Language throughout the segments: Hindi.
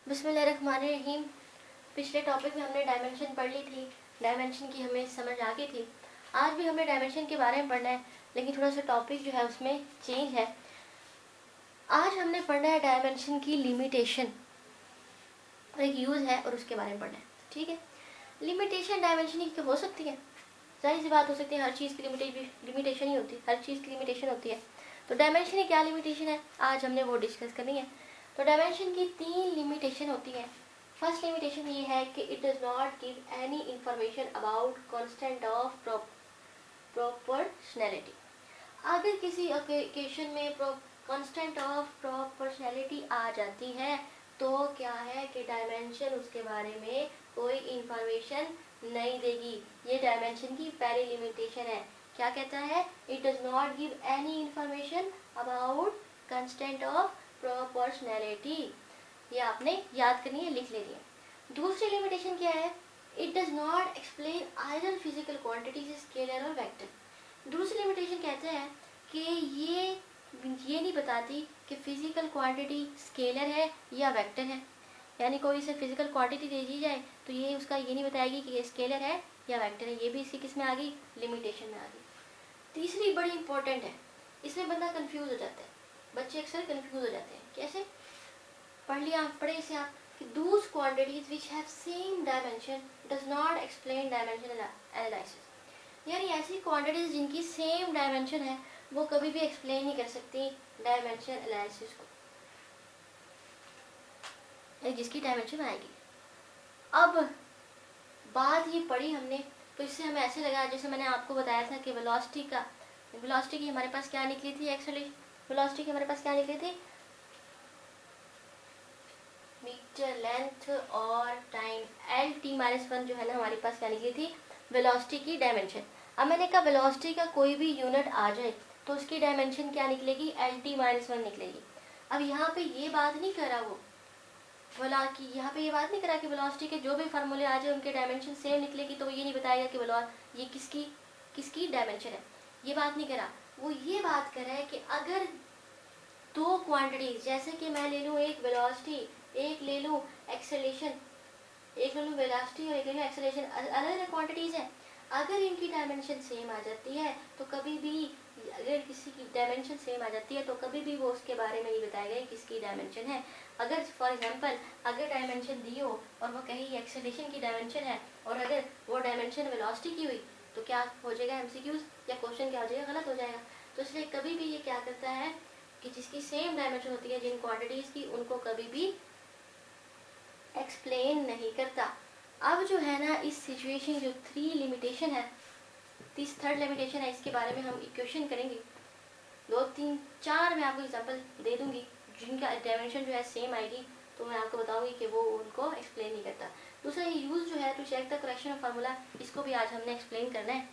बिस्मिल्लाहिर्रहमानिर्रहीम। पिछले टॉपिक में हमने डायमेंशन पढ़ ली थी, डायमेंशन की हमें समझ आ गई थी। आज भी हमें डायमेंशन के बारे में पढ़ना है, लेकिन थोड़ा सा टॉपिक जो है उसमें चेंज है। आज हमने पढ़ना है डायमेंशन की लिमिटेशन, और एक यूज़ है और उसके बारे में पढ़ना है। ठीक है, लिमिटेशन डायमेंशन की हो सकती है, जाहिर सी बात हो सकती है, हर चीज़ की लिमिटेशन ही होती है, हर चीज़ की लिमिटेशन होती है। तो डायमेंशन की क्या लिमिटेशन है, आज हमने वो डिस्कस करनी है। तो डायमेंशन की 3 लिमिटेशन होती है। फर्स्ट लिमिटेशन ये है कि it does not give any information about constant of proportionality. अगर किसी ओकेशन में कांस्टेंट ऑफ प्रोपोर्शनैलिटी आ जाती है तो क्या है कि डायमेंशन उसके बारे में कोई इंफॉर्मेशन नहीं देगी। ये डायमेंशन की पहली लिमिटेशन है। क्या कहता है? It does not give any information about constant of proportionality. ये आपने याद करनी है, लिख लेनी है। दूसरी लिमिटेशन क्या है? It does not explain either physical quantities scalar और वेक्टर। दूसरी लिमिटेशन कहते हैं कि ये नहीं बताती कि फिजिकल क्वांटिटी स्केलर है या वेक्टर है। यानी कोई इसे फिजिकल क्वांटिटी दे दी जाए तो ये उसका ये नहीं बताएगी कि ये स्केलर है या वेक्टर है। ये भी इसी किस में आ गई? लिमिटेशन में आ गई। तीसरी बड़ी इंपॉर्टेंट है, इसमें बंदा कंफ्यूज हो जाता है, बच्चे अक्सर कंफ्यूज हो जाते हैं। कैसे? पढ़े इसे आप कि दूस quantities which have same dimension does not explain dimension analysis. यानी ऐसी क्वांटिटीज जिनकी सेम डायमेंशन है वो कभी भी एक्सप्लेन नहीं कर सकती डायमेंशन एनालिसिस को, जिसकी डायमेंशन आएगी। अब बात ये पढ़ी हमने तो इससे हमें ऐसे लगा जैसे मैंने आपको बताया था कि वेलोसिटी की हमारे पास क्या निकली थी? एक्सेलरेशन वेलोसिटी की हमारे पास क्या निकली थी? मीटर लेंथ और टाइम LT-1 जो है ना हमारे पास क्या निकली थी? वेलोसिटी की डायमेंशन। अब मैंने कहा वेलोसिटी का कोई भी यूनिट आ जाए तो उसकी डायमेंशन क्या निकलेगी? LT-1 निकलेगी। अब यहाँ पे ये बात नहीं करा वो यहाँ पे ये बात नहीं करा कि वेलोसिटी के जो भी फार्मूले आ जाए उनके डायमेंशन सेम निकलेगी, तो वो ये नहीं बताएगा कि ये किसकी डायमेंशन है। ये बात नहीं करा। वो ये बात कर रहा है कि अगर दो क्वांटिटीज, जैसे कि मैं ले लूँ एक वेलोसिटी, एक ले लूँ एक्सेलरेशन, एक ले लूँ वेलोसिटी और एक ले लूँ एक्सेलरेशन, अलग अलग क्वांटिटीज है। अगर इनकी डायमेंशन सेम आ जाती है तो कभी भी, अगर किसी की डायमेंशन सेम आ जाती है तो कभी भी वो उसके बारे में नहीं बताएगा किसकी डायमेंशन है। अगर फॉर एग्जांपल अगर डायमेंशन दी हो और वो कहीं एक्सेलरेशन की डायमेंशन है और अगर वो डायमेंशन वेलोसिटी की हुई तो क्या हो जाएगा? MCQs या क्वेश्चन क्या हो जाएगा? गलत हो जाएगा। तो इसलिए कभी भी ये क्या करता है कि जिसकी सेम डायमेंशन होती है जिन क्वांटिटीज की, उनको कभी भी एक्सप्लेन नहीं करता। अब जो है ना इस सिचुएशन जो 3 लिमिटेशन है, तीस थर्ड लिमिटेशन है, इसके बारे में हम इक्वेशन करेंगे। 2 3 4 मैं आपको एग्जांपल दे दूंगी जिनका डायमेंशन जो है सेम आएगी, तो मैं आपको बताऊंगी कि वो उनको एक्सप्लेन नहीं करता। दूसरा ये यूज जो है to check the correction of formula, इसको भी आज हमने एक्सप्लेन करना है।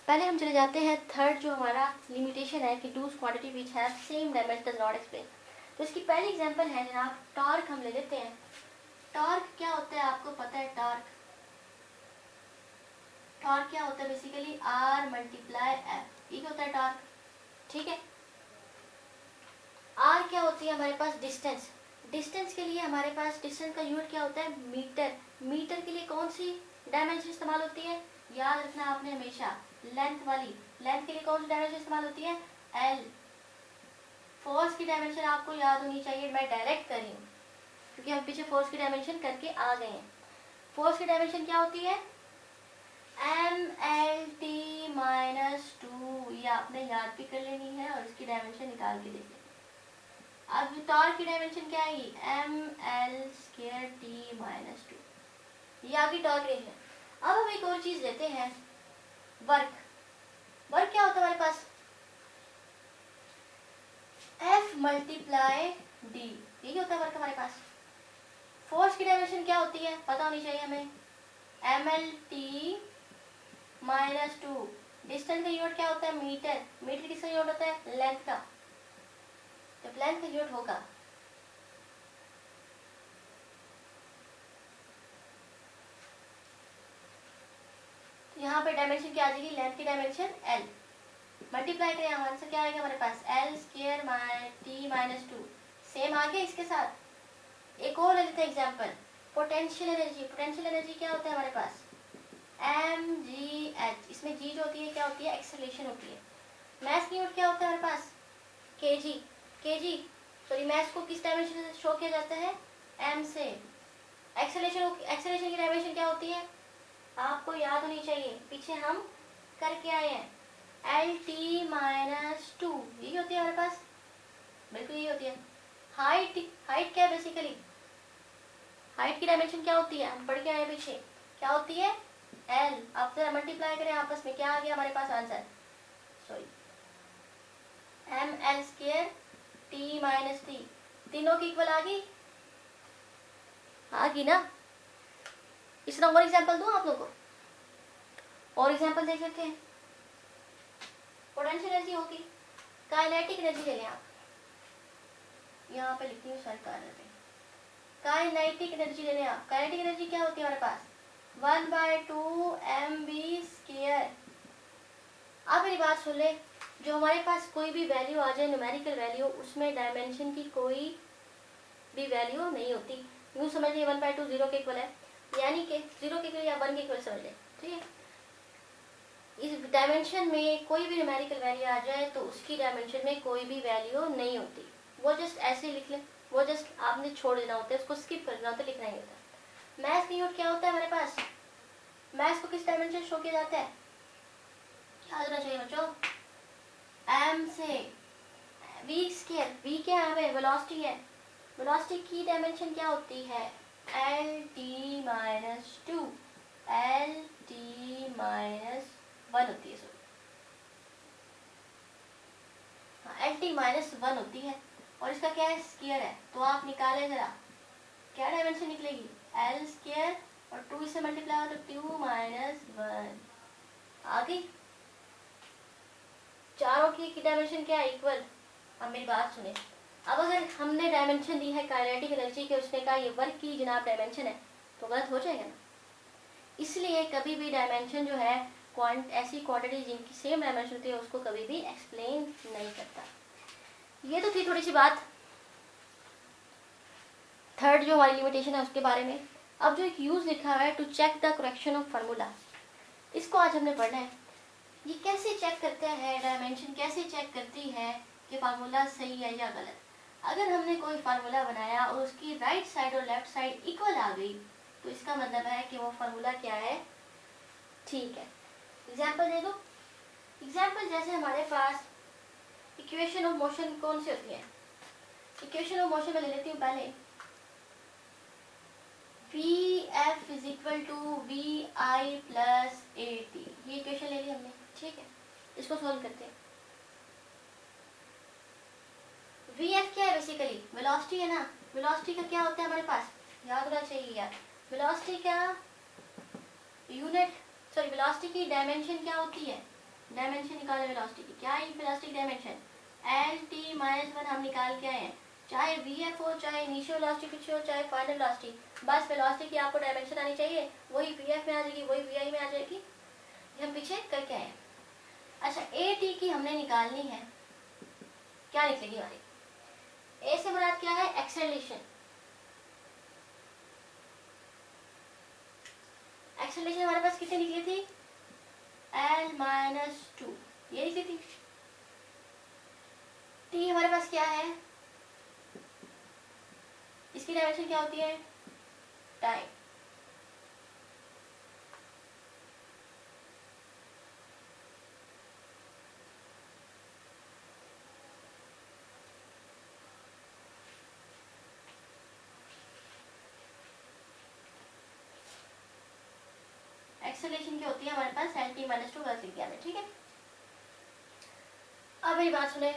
पहले हम चले जाते हैं थर्ड जो हमारा लिमिटेशन है कि two quantity which have same dimension does not explain. तो इसकी पहली एग्जांपल है जनाब टॉर्क। हम ले लेते हैं। टॉर्क क्या होता है? आपको पता है टॉर्क क्या होता है? बेसिकली R × F, ये क्या होता है? टॉर्क। ठीक है। R क्या होती है हमारे पास? डिस्टेंस। डिस्टेंस के लिए हमारे पास डिस्टेंस का यूनिट क्या होता है? मीटर। मीटर के लिए कौन सी डायमेंशन इस्तेमाल होती है? याद रखना आपने हमेशा, लेंथ वाली। लेंथ के लिए कौन सी डायमेंशन इस्तेमाल होती है? L। फोर्स की डायमेंशन आपको याद होनी चाहिए, मैं डायरेक्ट कर रही हूँ क्योंकि हम पीछे फोर्स की डायमेंशन करके आ गए हैं। फोर्स की डायमेंशन क्या होती है? MLT-2। ये आपने याद भी कर लेनी है और इसकी डायमेंशन निकाल के देख लेनी। अब टॉर्क की डायमेंशन क्या आएगी? ML² T-2। ये आपकी टॉर्क रेंज है। अब हम एक और चीज लेते हैं, वर्क। वर्क क्या होता है हमारे पास? F × D। ये क्या होता है वर्क हमारे पास? फोर्स की डायमेंशन क्या होती है? पता होनी चाहिए हमें। MLT-2। डिस्टेंस का यूनिट क्या होता है? मीटर। मीटर किसका यूनिट होता है? लेंथ का। जब लेंथ का यूनिट होगा तो यहाँ पे डायमेंशन क्या आ जाएगी? लेंथ की डायमेंशन L। मल्टीप्लाई करें, आंसर क्या आएगा हमारे पास? L² T-2। सेम आ गया। इसके साथ एक और ले लेते हैं example, potential energy. Potential energy क्या होता है हमारे पास, mgh। इसमें g जो होती है क्या होती है, एक्सेलरेशन होती है। मास की यूनिट क्या होता है हमारे पास, kg। kg सॉरी मास को किस डायमेंशन से शो किया जाता है, m से। एक्सेलरेशन की डायमेंशन क्या होती है, आपको याद होनी चाहिए, पीछे हम करके आए हैं, LT-2। यही होती है हमारे पास, बिल्कुल यही होती है। हाइट क्या है बेसिकली, हाइट की डायमेंशन क्या होती है, हम पढ़ के आए पीछे, क्या होती है, L। अब जरा मल्टीप्लाई करें आपस में, क्या आ गया हमारे पास आंसर, सॉरी ml² T-3। तीनों की इक्वल आ गई ना। इस तरह और एग्जांपल दूं आप लोगों को, और एग्जांपल देख लेते हैं। पोटेंशियल एनर्जी होगी, काइनेटिक एनर्जी ले लें आप, यहाँ पे लिखती हूँ सरकार पे, काइनेटिक एनर्जी ले लें आप। काइनेटिक एनर्जी क्या होती है हमारे पास, 1/2 mv²। आप मेरी बात सुन ले, जो हमारे पास कोई भी वैल्यू आ जाए, न्यूमेरिकल वैल्यू, उसमें डायमेंशन की कोई भी वैल्यू नहीं होती। यूँ समझ लिया 1/2 0 के इक्वल है, यानी कि 0 के इक्वल या 1 के इक्वल समझ लें, ठीक है। इस डायमेंशन में कोई भी न्यूमेरिकल वैल्यू आ जाए तो उसकी डायमेंशन में कोई भी वैल्यू नहीं होती, वो जस्ट ऐसे लिख लें, वो जस्ट आपने छोड़ देना होता है, उसको स्किप कर देना होता है, लिखना ही होता है। मैथ की यूनिट क्या होता है हमारे पास, मैथ को किस डायमेंशन शो किया जाता है, याद रखना चाहिए बच्चों, m से। v², v क्या है, हमें वेलोसिटी है, वेलोसिटी की डायमेंशन क्या होती है, LT-2। LT-1 होती है, सॉरी हाँ LT-1 होती है, और इसका क्या है, स्क्वायर है। तो आप निकालें जरा, क्या डायमेंशन निकलेगी, L² और 2 से मल्टीप्लाई हो तो 2 - 1 आ गई। चारों की डायमेंशन क्या है, इक्वल। अब मेरी बात सुने, अब अगर हमने डायमेंशन दी है काइनेटिक एनर्जी के, उसने कहा ये वर्क की जनाब डायमेंशन है, तो गलत हो जाएगा ना। इसलिए कभी भी डायमेंशन जो है, ऐसी क्वांटिटी जिनकी सेम डायमेंशन होती है, उसको कभी भी एक्सप्लेन नहीं करता। ये तो थी थोड़ी सी बात थर्ड जो हमारी लिमिटेशन है उसके बारे में। अब जो एक यूज लिखा है, to check the correction of formula, इसको आज हमने पढ़ना है। ये कैसे चेक करता है, डायमेंशन कैसे चेक करती है कि फार्मूला सही है या गलत। अगर हमने कोई फार्मूला बनाया और उसकी राइट साइड और लेफ्ट साइड इक्वल आ गई, तो इसका मतलब है कि वो फार्मूला क्या है, ठीक है। एग्जाम्पल दे दो, एग्जाम्पल जैसे हमारे पास इक्वेशन ऑफ मोशन कौन सी होती है, इक्वेशन ऑफ मोशन में ले लेती हूँ पहले, Vf = Vi + At। ये इक्वेशन ले ली हमने, ठीक है। इसको सॉल्व करते हैं। Vf क्या है, बेसिकली वेलोसिटी है ना। वेलोसिटी का क्या होता है हमारे पास, याद होना चाहिए यार, वेलोसिटी का यूनिट, सॉरी वेलोसिटी की डायमेंशन क्या होती है, डायमेंशन निकाले वेलोसिटी की, क्या है वेलोसिटी डायमेंशन, LT-1 हम निकाल के आए हैं। चाहे Vf हो, चाहे इनिशियल वेलोसिटी पीछे हो, चाहे फाइनल वेलोसिटी, बस वेलोसिटी की आपको डायमेंशन आनी चाहिए, वही Vf में आ जाएगी, वही Vi में आ जाएगी, ये हम पीछे करके आए हैं। अच्छा At की हमने निकालनी है, क्या निकलेगी हमारी, ए से मुराद क्या है, एक्सेलरेशन। एक्सेलरेशन हमारे पास कितनी निकली थी, L-2, ये निकली थी। टी हमारे पास क्या है, इसकी डायमेंशन क्या होती है, टाइम। एक्सेलरेशन क्या होती है हमारे पास, LT-2 गलत लिख दिया हमने, ठीक है। अब मेरी बात सुने,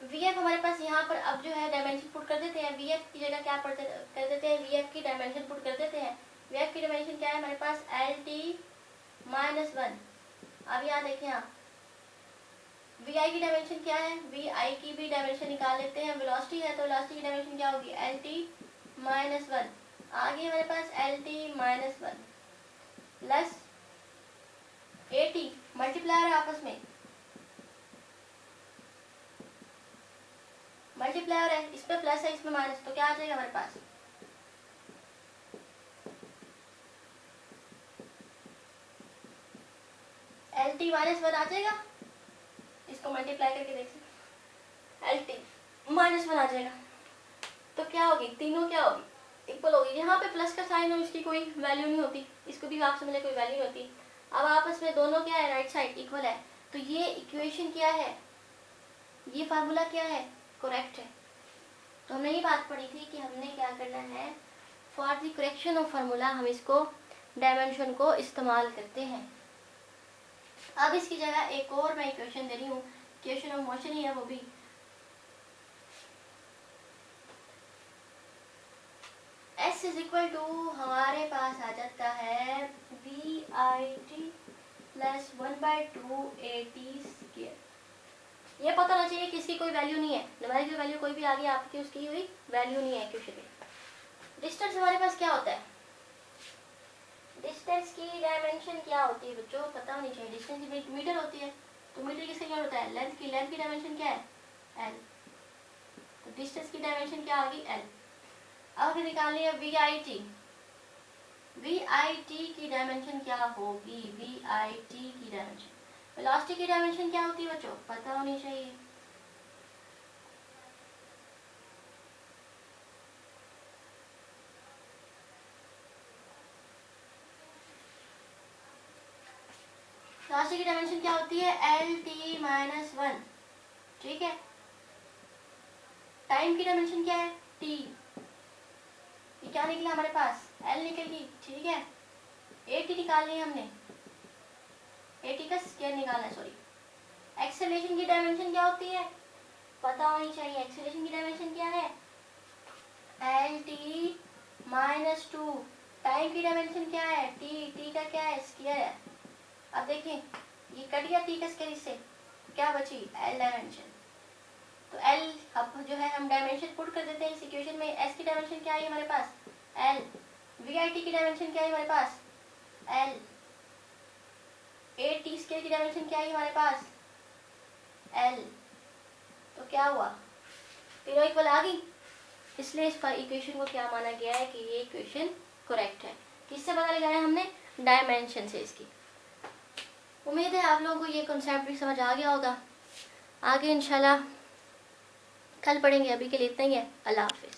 Vf हमारे पास यहाँ पर अब जो है डायमेंशन पुट कर देते हैं, Vf की जगह क्या कर देते हैं, Vf की डायमेंशन पुट कर देते हैं। Vf की डायमेंशन क्या है हमारे पास, LT-1। अब यहाँ देखें आप, Vi की डायमेंशन क्या है, Vi की भी डायमेंशन निकाल लेते हैं, वेलोसिटी है तो वेलोसिटी की डायमेंशन क्या होगी, LT-1। आगे हमारे पास LT-1 प्लस At, मल्टीप्लायर है आपस में, मल्टीप्लायर है, इसमें प्लस है इसमें माइनस, तो क्या आ जाएगा हमारे पास, LT -1 आ जाएगा, इसको मल्टीप्लाई करके देख सकते, LT -1 आ जाएगा। तो क्या होगी, तीनों क्या होगी, इक्वल होगी। यहाँ पे प्लस का साइन और इसकी कोई वैल्यू नहीं होती, इसको भी आप समझ लें कोई वैल्यू नहीं होती। अब आपस में दोनों क्या है, राइट साइड इक्वल है, तो ये इक्वेशन क्या है, ये फार्मूला क्या है, करेक्ट है। तो हमने ये बात पढ़ी थी कि हमने क्या करना है, for the correction of formula हम इसको डायमेंशन को इस्तेमाल करते हैं। अब इसकी जगह एक और मैं इक्वेशन दे रही हूँ, इक्वेशन ऑफ मोशन ही है वो भी, S इज इक्वल टू हमारे पास आ जाता है VIT प्लस 1/2 AT²। ये पता होना चाहिए कि इसकी कोई वैल्यू नहीं है, न्यूमेरिकल वैल्यू कोई भी आ गई आपकी, उसकी कोई वैल्यू नहीं है क्वेश्चन में। डिस्टेंस हमारे पास क्या होता है, डिस्टेंस की डायमेंशन क्या होती है बच्चों, पता होनी चाहिए। डिस्टेंस मीटर होती है, तो मीटर किसका क्या होता है, लेंथ की डायमेंशन क्या है, L। तो डिस्टेंस की डायमेंशन क्या होगी, L। अब निकालनी है VIT, VIT की डायमेंशन क्या होगी, VIT की डायमेंशन, वेलोसिटी की डायमेंशन क्या होती है बच्चों, पता होनी चाहिए। वेलोसिटी की डायमेंशन क्या होती है, LT-1, ठीक है। टाइम की डायमेंशन क्या है, T। ये क्या निकला हमारे पास, L निकल गई, ठीक है। AT निकालनी है हमने, AT का स्क्वायर निकालना है, सॉरी। एक्सेलरेशन की डायमेंशन क्या होती है, पता होनी चाहिए। एक्सेलरेशन की डायमेंशन क्या है, LT-2। टाइम की डायमेंशन क्या है, T का क्या है, स्क्वायर है। अब देखें ये कट गया T का स्क्वायर, इससे क्या बची, L डायमेंशन। तो L अब जो है हम डायमेंशन पुट कर देते हैं इस इक्वेशन में। S की डायमेंशन क्या है हमारे पास, L। VIT की डायमेंशन क्या है हमारे पास, L। AT स्क्वायर की डायमेंशन क्या है हमारे पास, L। तो क्या हुआ, तीनों इक्वल आ गई, इसलिए इस इक्वेशन को क्या माना गया है कि ये इक्वेशन करेक्ट है। किससे पता लगाया हमने, डायमेंशन से इसकी। उम्मीद है आप लोगों को ये कॉन्सेप्ट भी समझ आ गया होगा। आगे इंशाल्लाह कल पढ़ेंगे, अभी के लिए इतना ही है। अल्लाह हाफिज़।